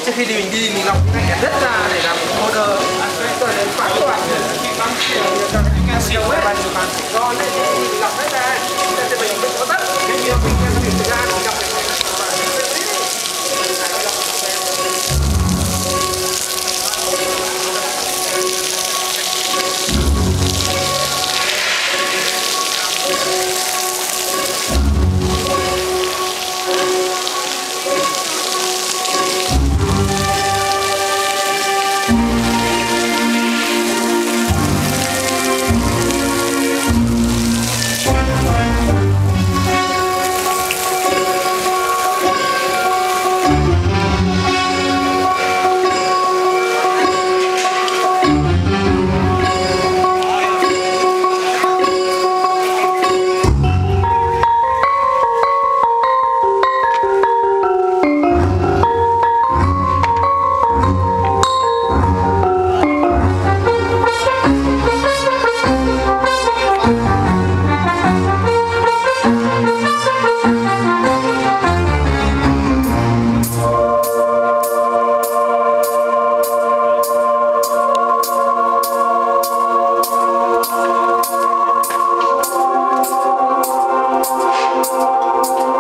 Trước khi mình đi mình lọc cái nhãn đất ra để làm order. Rồi đến phản toàn rồi mình lọc hết ra thì mình có tất nếu như mình thời gian mình lọc Thank you.